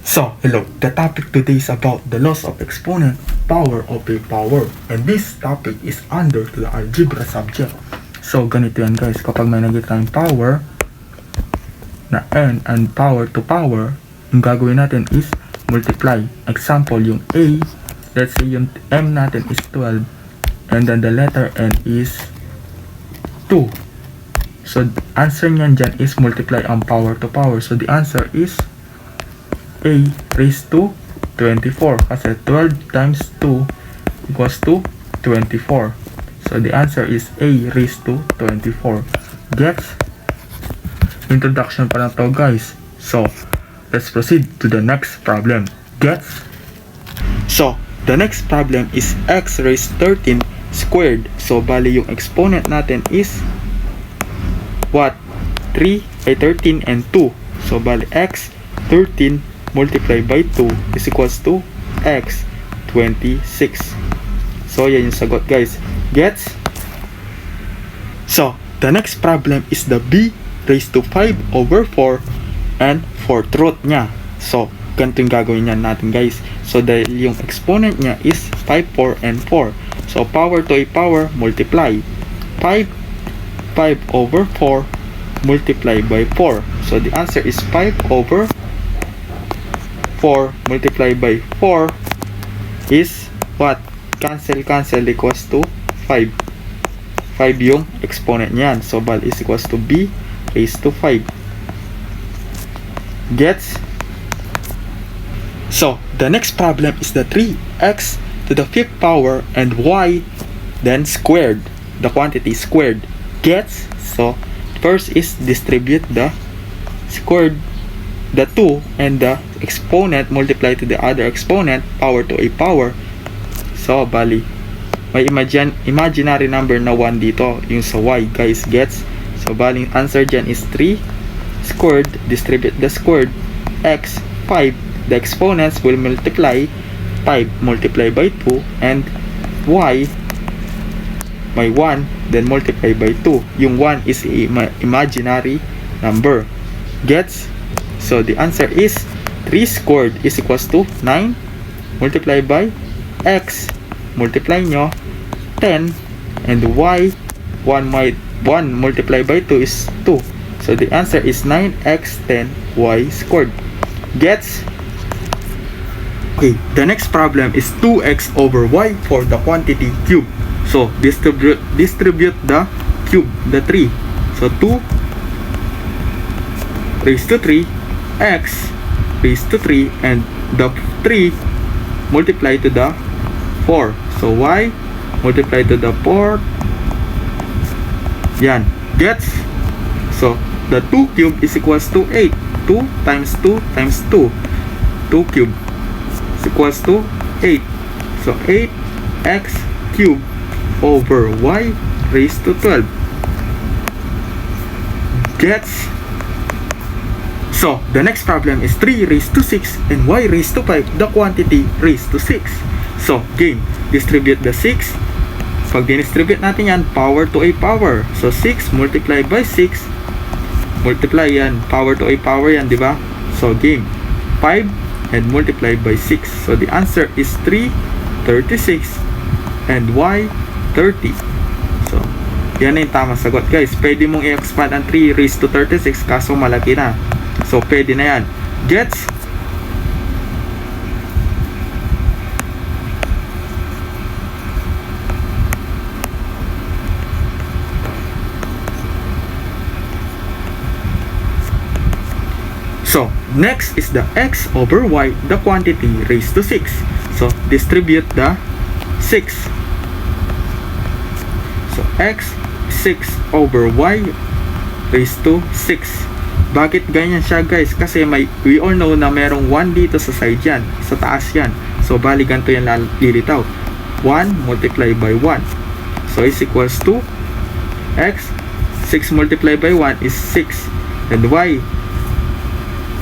So, hello, the topic today is about the loss of exponent power of a power, and this topic is under the algebra subject. So, ganito yan guys, kapag may nakita tayong power na n and power to power, yung gagawin natin is multiply. Example, yung a, let's say yung m natin is 12, and then the letter n is 2. So, answer niyan dyan is multiply ang power to power. So, the answer is a raised to 24 kasi 12 times 2 equals to 24. So the answer is a raised to 24. Gets? Introduction pa lang to guys. So let's proceed to the next problem. Gets? So the next problem is x raised 13 squared. So bali yung exponent natin is what? 13 and 2. So bali x 13 multiplied by 2 is equals to x 26. So yan yung sagot guys. Gets? So the next problem is the b raised to 5 over 4 and 4th root nya. So ganito yung gagawin niyan natin guys. So dahil yung exponent nya is 5, 4 and 4. So power to a power, multiply 5 over 4 multiplied by 4. So the answer is 5 over 4 multiplied by 4 is what? Cancel equals to 5. 5 yung exponent niyan. So bal is equals to b raised to 5. Gets? So the next problem is the 3x to the 5th power and y then squared. The quantity squared. Gets? So first is distribute the squared, the 2 and the exponent multiply to the other exponent, power to a power. So bali may imaginary number na 1 dito yung sa y guys. Gets? So bali answer dyan is 3 squared, distribute the squared, x 5, the exponents will multiply 5 multiply by 2 and y may 1 then multiply by 2. Yung 1 is imaginary number. Gets? So the answer is 3 squared is equals to 9 multiplied by x, multiply nyo 10, and y 1 multiplied by 2 is 2. So the answer is 9x 10y squared. Gets? Okay, the next problem is 2x over y for the quantity cube. So distribute the cube, the 3. So 2 raised to 3 x raised to 3 and the 3 multiply to the 4. So y multiply to the 4. Yan. Gets? So the 2 cube is equals to 8. 2 times 2 times 2. 2 cube is equals to 8. So 8x cube over y raised to 12. Gets? So, the next problem is 3 raised to 6 and y raised to 5, the quantity raised to 6. So, game, distribute the 6. Pag distribute natin yan, power to a power. So, 6 multiplied by 6, multiply yan, power to a power yan, di ba? So, game, 5 and multiplied by 6. So, the answer is 3, 36 and y, 30. So, yan na yung tamang sagot guys. Pwede mong i-expand ang 3 raised to 36 kaso malaki na. So, pwede na yan. Gets? So, next is the x over y, the quantity raised to 6. So, distribute the 6. So, x 6 over y raised to 6. Bakit ganyan siya guys? Kasi we all know na merong 1 dito sa side yan, sa taas yan. So bali ganito yan lilitaw. 1 multiplied by 1. So is equals to x 6 multiplied by 1 is 6 and y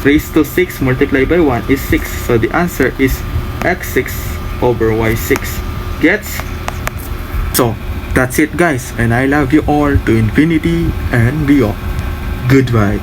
raised to 6 multiplied by 1 is 6. So the answer is x6 over y6. Gets? So that's it guys, and I love you all to infinity and beyond. Goodbye.